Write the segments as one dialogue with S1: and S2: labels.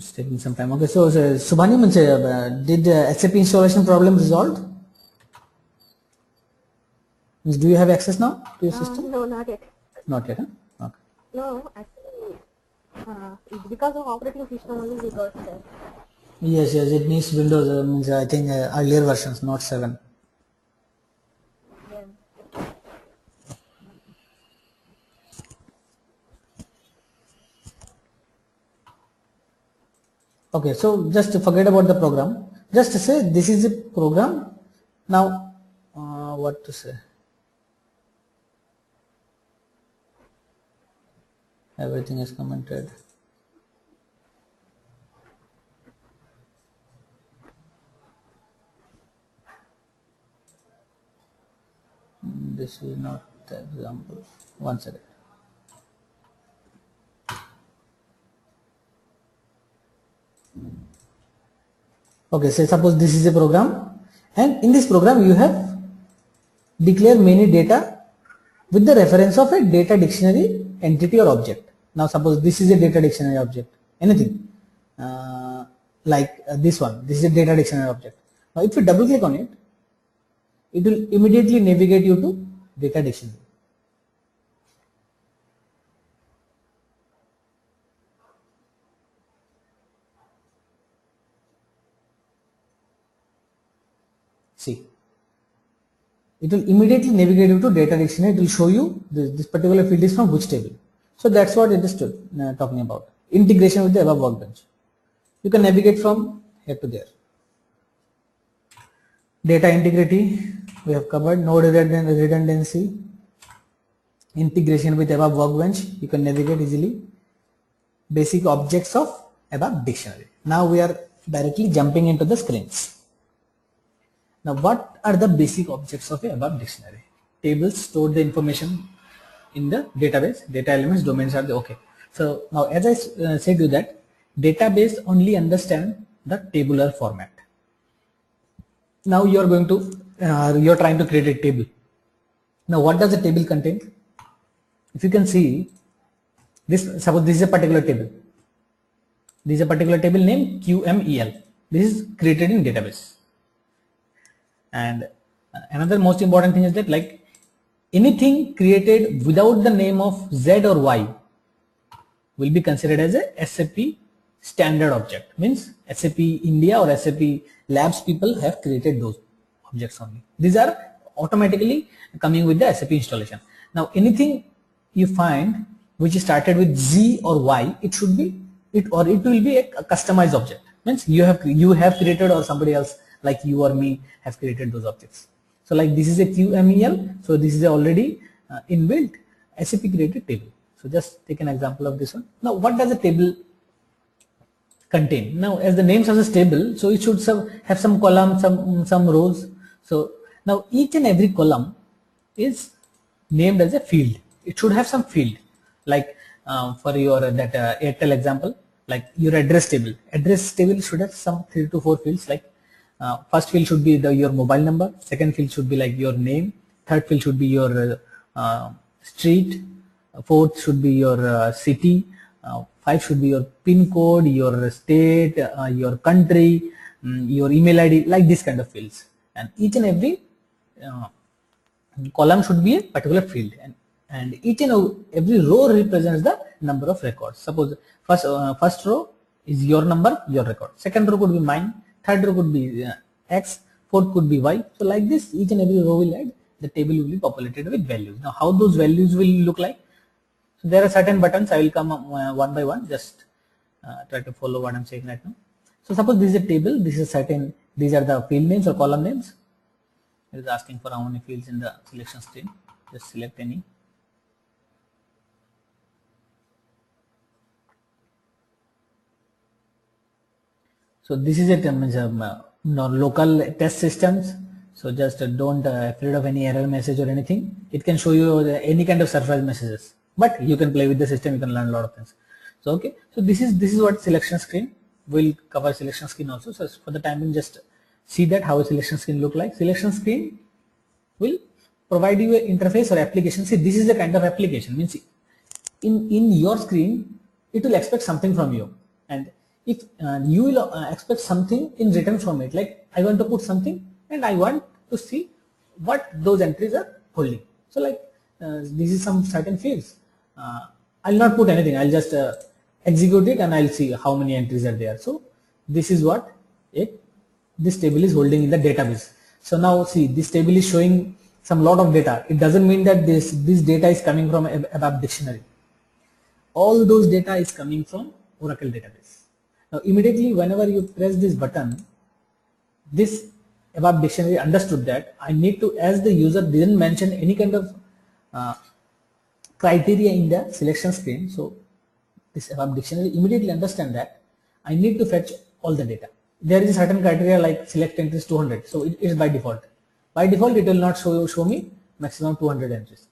S1: It's taking some time. Okay, so Subhani, did SAP installation problem resolved? Means do you have access now to your system?
S2: No, not yet.
S1: Not yet, huh? Okay.
S2: No, actually, it's because of operating system only we got that.
S1: Yes, it needs Windows, means I think earlier versions, not 7.
S2: Yeah.
S1: Okay, so just forget about the program. Just say this is a program. Now, what to say? Everything is commented. This is not the example. One second. Okay, say suppose this is a program, and in this program you have declared many data with the reference of a data dictionary entity or object. Now suppose this is a data dictionary object, anything like this one, this is a data dictionary object. Now if you double click on it, it will immediately navigate you to data dictionary. See, it will immediately navigate you to data dictionary. It will show you this particular field is from which table. So that's what it is talking about. Integration with the above workbench. You can navigate from here to there. Data integrity we have covered. No redundancy. Integration with above workbench. You can navigate easily. Basic objects of above dictionary. Now we are directly jumping into the screens. Now what are the basic objects of a above dictionary? Tables store the information in the database, data elements, domains are the okay. So now as I said you that database only understand the tabular format. Now you are going to, you are trying to create a table. Now what does the table contain? If you can see this, suppose this is a particular table. This is a particular table named QMEL. This is created in database. And another most important thing is that like anything created without the name of Z or Y will be considered as a SAP standard object. Means SAP India or SAP Labs people have created those objects only. These are automatically coming with the SAP installation. Now anything you find which is started with Z or Y, it should be it will be a customized object. Means you have created or somebody else like you or me have created those objects. So like this is a QMEL, so this is already inbuilt SAP created table. So just take an example of this one. Now what does a table contain? Now as the name suggests table, so it should have some columns, some rows. So now each and every column is named as a field. It should have some field, like for your Airtel example, like your address table. Address table should have some 3 to 4 fields, like first field should be your mobile number, second field should be like your name, third field should be your street, fourth should be your city, 5 should be your pin code, your state, your country, your email ID, like this kind of fields. And each and every column should be a particular field, and each and every row represents the number of records. Suppose first row is your number, your record. Second row could be mine. Third row could be X, fourth could be Y. So like this, each and every row will add, the table will be populated with values. Now how those values will look like? So there are certain buttons. I will come one by one. Just try to follow what I'm saying right now. So suppose this is a table. This is certain. These are the field names or column names. It is asking for how many fields in the selection screen. Just select any. So this is a local test systems. So just don't afraid of any error message or anything. It can show you any kind of surprise messages, but you can play with the system. You can learn a lot of things. So okay. So this is what selection screen will cover. Selection screen also. So for the time being, just see that how a selection screen look like. Selection screen will provide you an interface or application. See, this is the kind of application. Means in your screen, it will expect something from you, and if you will expect something in written format, like I want to put something and I want to see what those entries are holding. So like this is some certain fields. I'll not put anything, I'll just execute it and I'll see how many entries are there. So this is what this table is holding in the database. So now see, this table is showing some lot of data. It doesn't mean that this data is coming from ABAP dictionary. All those data is coming from Oracle database. Now immediately whenever you press this button, this ABAP dictionary understood that I need to, as the user didn't mention any kind of criteria in the selection screen, so this ABAP dictionary immediately understand that I need to fetch all the data. There is a certain criteria like select entries 200, so it is by default. By default, it will not show me maximum 200 entries,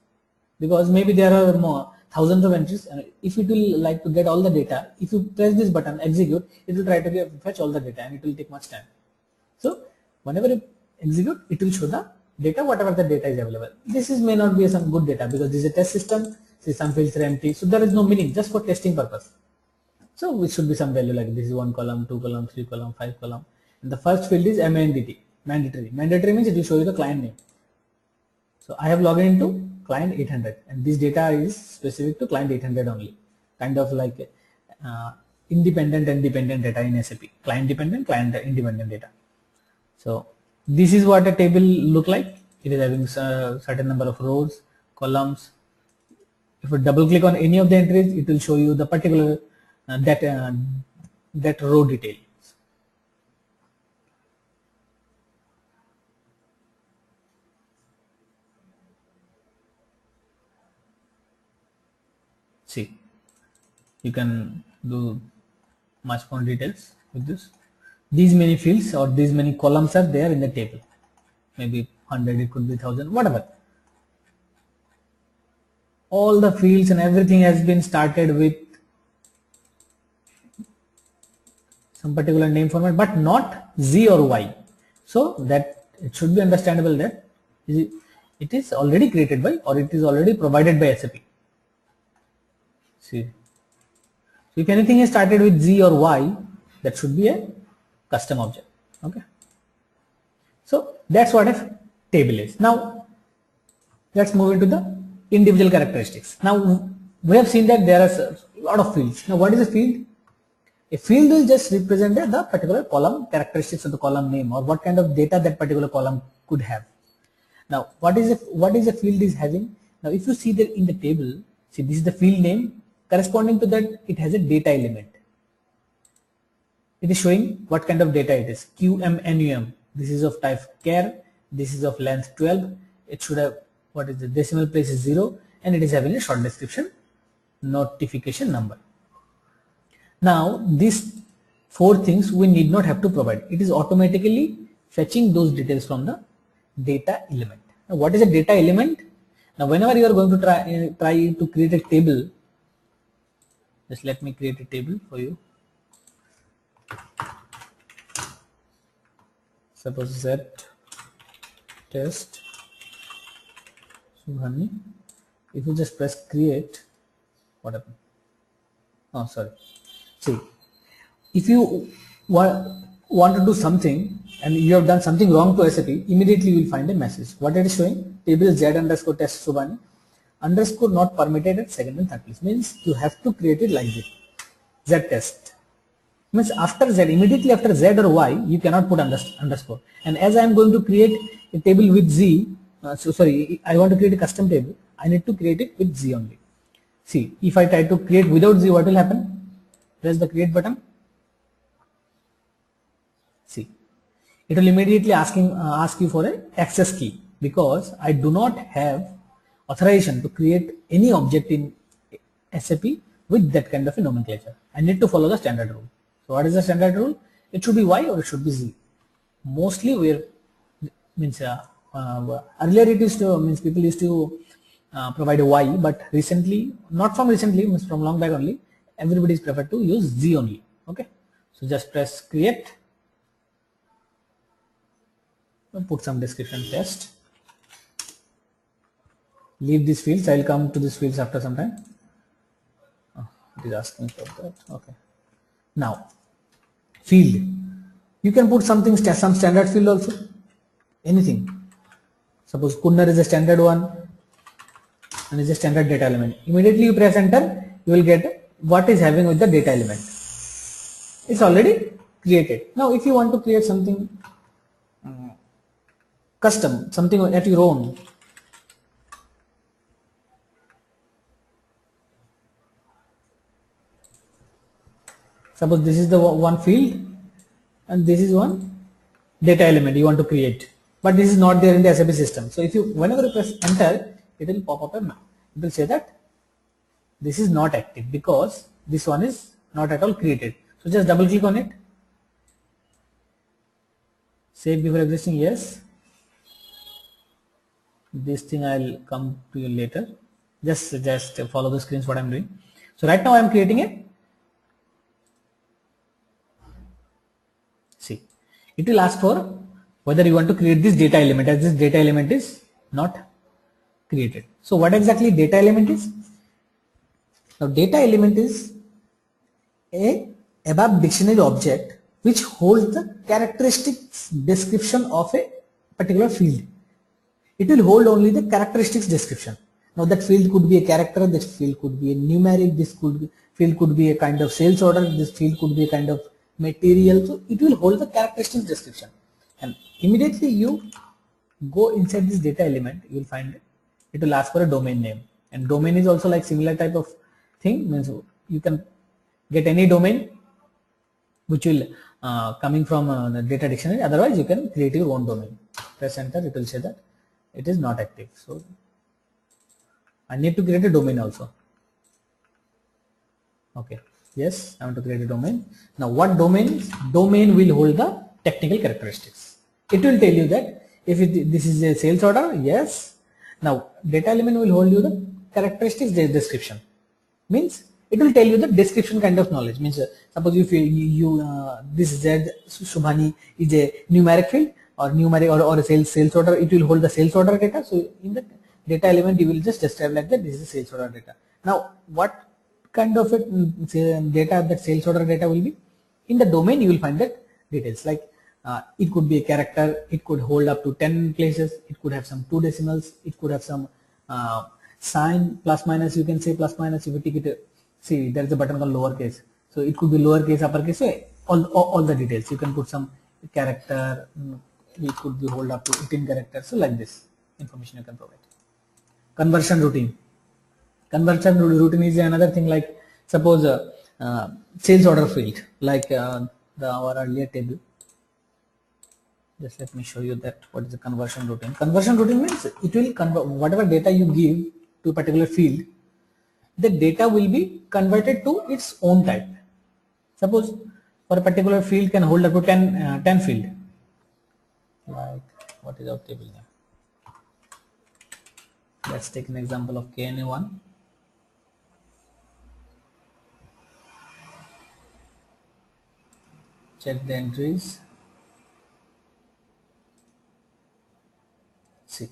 S1: because maybe there are more thousands of entries, and if it will like to get all the data, if you press this button execute, it will try to fetch all the data and it will take much time. So whenever you execute, it will show the data, whatever the data is available. This is may not be some good data because this is a test system, see some fields are empty, so there is no meaning, just for testing purpose. So it should be some value like this is 1 column, 2 column, 3 column, 5 column. And the first field is mandatory. Mandatory means it will show you the client name. So I have logged into client 800 and this data is specific to client 800 only. Kind of like independent and dependent data in SAP. Client dependent, client independent data. So this is what a table look like. It is having a certain number of rows, columns. If you double click on any of the entries, it will show you the particular that row detail. See, you can do much more details with this. These many fields or these many columns are there in the table. Maybe 100, it could be 1000, whatever. All the fields and everything has been started with some particular name format, but not Z or Y. So that it should be understandable that it is already created by, or it is already provided by SAP. See, so if anything is started with Z or Y, that should be a custom object. Okay. So that's what a table is. Now let's move into the individual characteristics. Now we have seen that there are a lot of fields. Now what is a field? A field will just represent the particular column characteristics of the column name, or what kind of data that particular column could have. Now what is a field is having? Now if you see that in the table, see this is the field name, corresponding to that it has a data element. It is showing what kind of data it is. QMNUM. This is of type char. This is of length 12. It should have, what is the decimal place is 0, and it is having a short description, notification number. Now these four things we need not have to provide. It is automatically fetching those details from the data element. Now what is a data element? Now whenever you are going to try to create a table, just let me create a table for you. Suppose set test Subhani. If you just press create, what happened? Oh, sorry. See, if you want to do something and you have done something wrong to SAP, immediately you will find a message. What it is showing? Table Z underscore test Subhani underscore not permitted at second and third place. Means you have to create it like this. Z test. Means after Z, immediately after Z or Y, you cannot put underscore. And as I am going to create a table with Z, I want to create a custom table, I need to create it with Z only. See, if I try to create without Z, what will happen? Press the create button. See, it will immediately ask you for an access key, because I do not have authorization to create any object in SAP with that kind of a nomenclature. I need to follow the standard rule. So what is the standard rule? It should be Y or it should be Z. Mostly earlier it used to means people used to provide a Y, but recently, not from recently, means from long back only, everybody is preferred to use Z only. Okay, so just press create and put some description test. Leave these fields. I will come to these fields after some time. Oh, it is asking for that. Okay, now field. You can put something, some standard field also, anything. Suppose Kunnar is a standard one and is a standard data element. Immediately you press enter, you will get what is having with the data element. It's already created. Now if you want to create something custom, something at your own, suppose this is the one field and this is one data element you want to create, but this is not there in the SAP system. So if you, whenever you press enter, it will pop up a map. It will say that this is not active because this one is not at all created. So just double click on it. Save before existing, yes. This thing I'll come to you later. Just follow the screens what I'm doing. So right now I'm creating a, see, it will ask for whether you want to create this data element, as this data element is not created. So what exactly data element is? Now data element is a ABAP dictionary object which holds the characteristics description of a particular field. It will hold only the characteristics description. Now that field could be a character, this field could be a numeric, this field could be a kind of sales order, this field could be a kind of material. So it will hold the characteristics description, and immediately you go inside this data element, you will find it will ask for a domain name, and domain is also like similar type of thing, means you can get any domain which will coming from the data dictionary. Otherwise you can create your own domain. Press enter, it will say that it is not active. So I need to create a domain also. Okay, yes, I want to create a domain. Now what domain? Domain will hold the technical characteristics. It will tell you that if this is a sales order, yes. Now data element will hold you the characteristics description, means it will tell you the description kind of knowledge. Means suppose if this Z Shubhani is a numeric field or numeric or a sales order, it will hold the sales order data. So in the data element you will just describe like that this is sales order data. Now what kind of data that sales order data will be? In the domain you will find that details, like it could be a character, it could hold up to 10 places, it could have some 2 decimals, it could have some sign, plus minus, you can say plus minus. If you take it, see there is a button called lowercase, so it could be lowercase, uppercase. So all the details you can put some character, it could be hold up to 18 characters. So like this information you can provide. Conversion routine. Conversion routine is another thing, like suppose sales order field, like our earlier table. Just let me show you that what is the conversion routine. Conversion routine means it will convert whatever data you give to a particular field, the data will be converted to its own type. Suppose for a particular field can hold up to 10 field. Like what is our table name? Let's take an example of KNA1. Check the entries. See,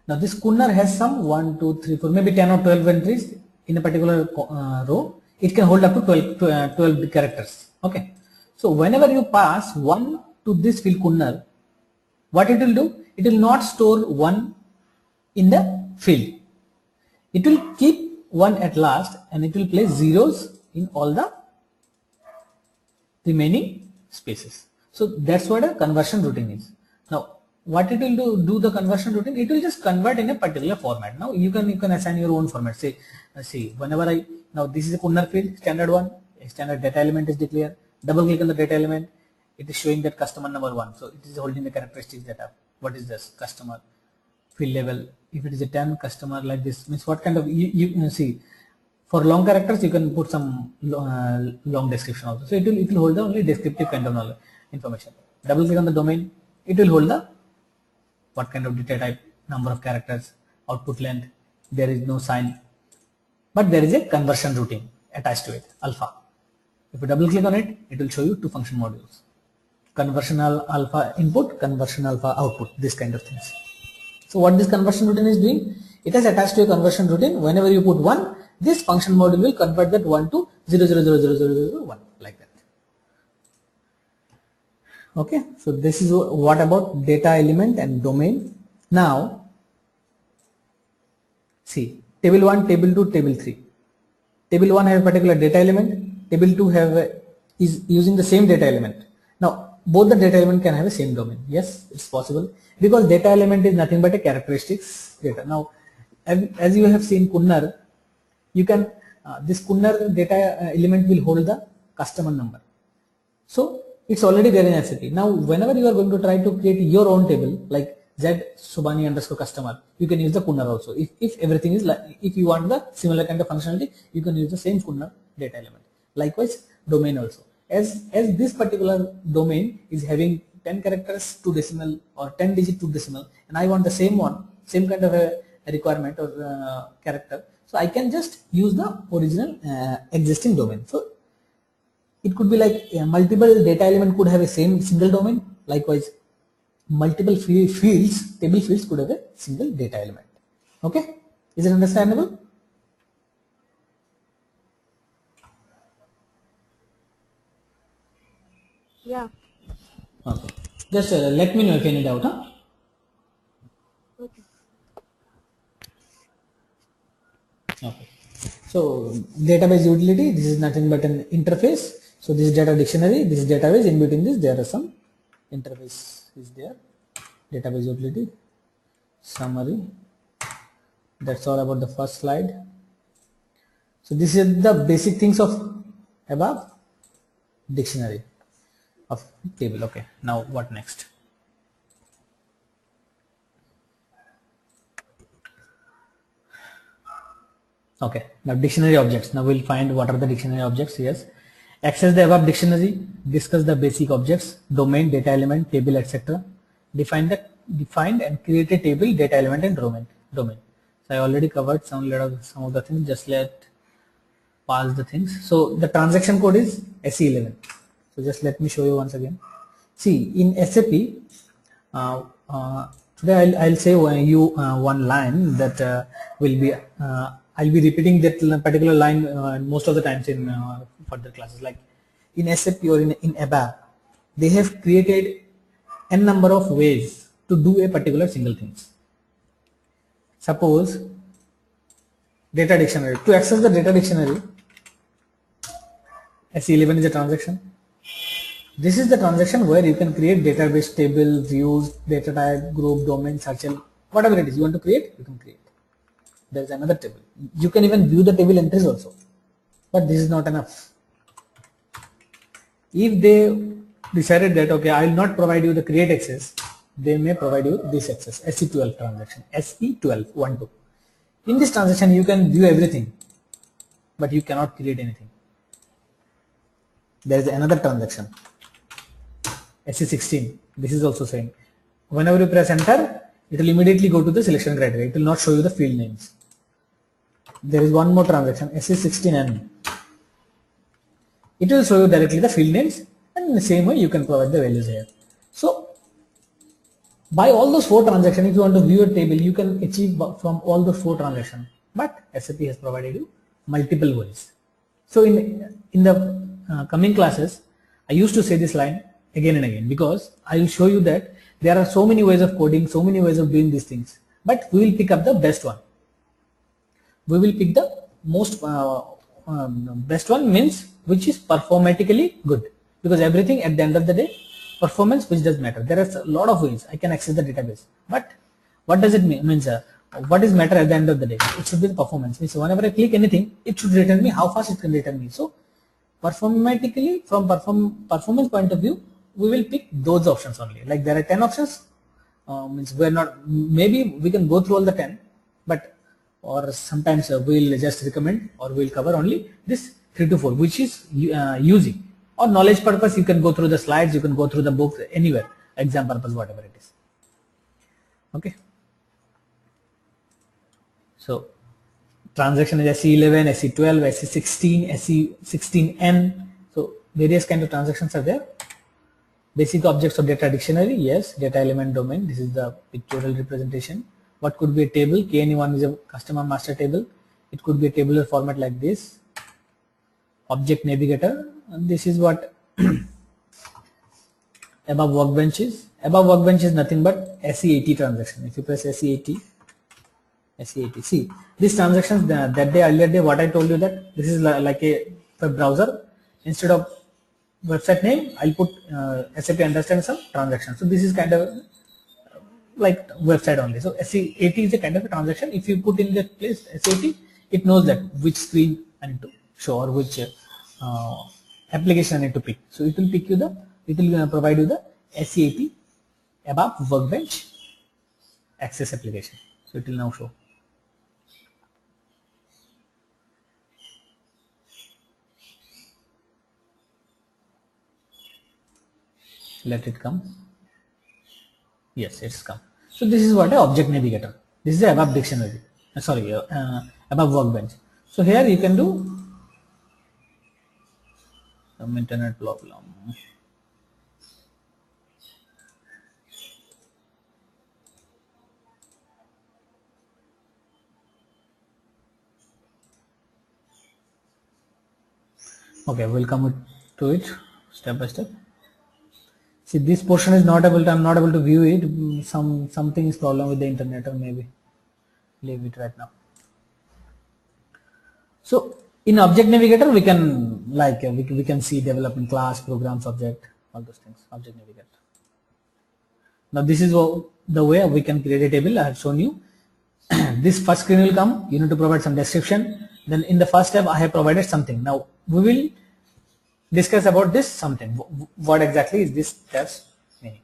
S1: now this Kunnar has some 1, 2, 3, 4, maybe 10 or 12 entries in a particular row. It can hold up to 12 characters. Okay, so whenever you pass 1 to this field Kunnar, what it will do? It will not store 1 in the field. It will keep 1 at last and it will place zeros in all the remaining spaces. So that's what a conversion routine is. Now what it will do the conversion routine, it will just convert in a particular format. Now you can assign your own format. Say, see, whenever now this is a Kunnar field, standard one, a standard data element is declared. Double click on the data element, it is showing that customer number 1. So it is holding the characteristics data. What is this? Customer, field level. If it is a 10 customer, like this, means what kind of you see. For long characters you can put some long description also. So it will hold the only descriptive kind of knowledge, information. Double click on the domain, it will hold the what kind of data type, number of characters, output length. There is no sign, but there is a conversion routine attached to it, alpha. If you double click on it, it will show you 2 function modules: conversion alpha input, conversion alpha output, this kind of things. So what this conversion routine is doing, it is attached to a conversion routine. Whenever you put 1, this function module will convert that 1 to 0, 0, 0, 0, 0, 0, 1, like that. Okay, so this is what about data element and domain. Now see, table 1, table 2, table 3. Table 1 have a particular data element, table 2 is using the same data element. Now both the data element can have the same domain. Yes, it's possible, because data element is nothing but a characteristics data. Now as you have seen Kunnar, you can this Kunnar data element will hold the customer number. So it's already there in SAP. Now whenever you are going to try to create your own table, like Z Subhani underscore customer, you can use the Kunnar also. If everything is like, if you want the similar kind of functionality, you can use the same Kunnar data element. Likewise, domain also. As this particular domain is having 10 characters to decimal or 10 digit to decimal, and I want the same one, same kind of a requirement or character, so I can just use the original existing domain. So it could be like multiple data element could have a same single domain. Likewise, multiple fields, table fields could have a single data element. Okay, is it understandable?
S2: Yeah.
S1: Okay, just let me know if any doubt. Huh?
S2: Okay.
S1: Okay, so database utility, this is nothing but an interface. So this is data dictionary, this is database. In between this there are some interface is there. Database utility, summary. That's all about the first slide. So this is the basic things of above dictionary of table. Okay, now what next? Okay, now dictionary objects. Now we'll find what are the dictionary objects. Yes, access the above dictionary, discuss the basic objects, domain, data element, table, etc. Define and create a table, data element, and domain. So I already covered some of the things. Just let pass the things. So the transaction code is SE11. So just let me show you once again. See, in SAP, today I'll say one line that will be I'll be repeating that particular line most of the times in further classes. Like in SAP or in ABAP, they have created n number of ways to do a particular single things. Suppose data dictionary. To access the data dictionary, SE11 is a transaction. This is the transaction where you can create database, table, views, data type, group, domain, search, whatever it is you want to create, you can create. There is another table. You can even view the table entries also. But this is not enough. If they decided that, okay, I will not provide you the create access, they may provide you this access, SE12 transaction, SE12, 1, 2. In this transaction, you can view everything, but you cannot create anything. There is another transaction, SE16. This is also same. Whenever you press enter, it will immediately go to the selection criteria. It will not show you the field names. There is one more transaction, SE16N. It will show you directly the field names, and in the same way you can provide the values here. So by all those 4 transactions, if you want to view a table, you can achieve from all those 4 transactions. But SAP has provided you multiple ways. So in the coming classes, I used to say this line again and again, because I will show you that there are so many ways of coding, so many ways of doing these things, but we will pick up the best one. We will pick the most best one, means which is performatically good, because everything at the end of the day, performance which does matter. There are a lot of ways I can access the database, but what does it mean? What is matter at the end of the day? It should be the performance. Means whenever I click anything, it should return me how fast it can return me. So performatically, from performance point of view, we will pick those options only. Like there are 10 options, means we are not, maybe we can go through all the 10, but or sometimes we will just recommend or we will cover only this 3 to 4, which is using. Or knowledge purpose, you can go through the slides, you can go through the book, anywhere, exam purpose, whatever it is. Okay. So transaction is SE11, SE12, SE16, SE16N. So various kind of transactions are there. Basic objects of data dictionary, yes, data element domain, this is the pictorial representation. What could be a table? KNE1 is a customer master table. It could be a tabular format like this. Object navigator, and this is what above workbench is nothing but SE80 transaction. If you press SE80, see these transactions that day, earlier day, what I told you that this is like a web browser. Instead of website name, I'll put SAP understand some transactions. So this is kind of like website only. So SE80 is a kind of a transaction. If you put in that place SE80, it knows that which screen I need to show or which application I need to pick. So it will pick you it will provide you the SE80 ABAP workbench access application. So it will now show. Let it come. Yes, it's come. So this is what a object navigator. This is the ABAP dictionary. ABAP workbench. So here you can do some internet problem. Okay, we'll come to it step by step. See, this portion is not able to, I'm not able to view it. Something is problem with the internet, or maybe leave it right now. So in object navigator, we can we can see development class, programs, object, all those things. Object navigator. Now this is the way we can create a table. I have shown you. This first screen will come. You need to provide some description. Then in the first step, I have provided something. Now we will discuss about this something. What exactly is this tab's meaning?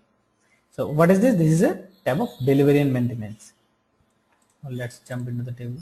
S1: So what is this? This is a tab of delivery and maintenance. Well, let's jump into the table.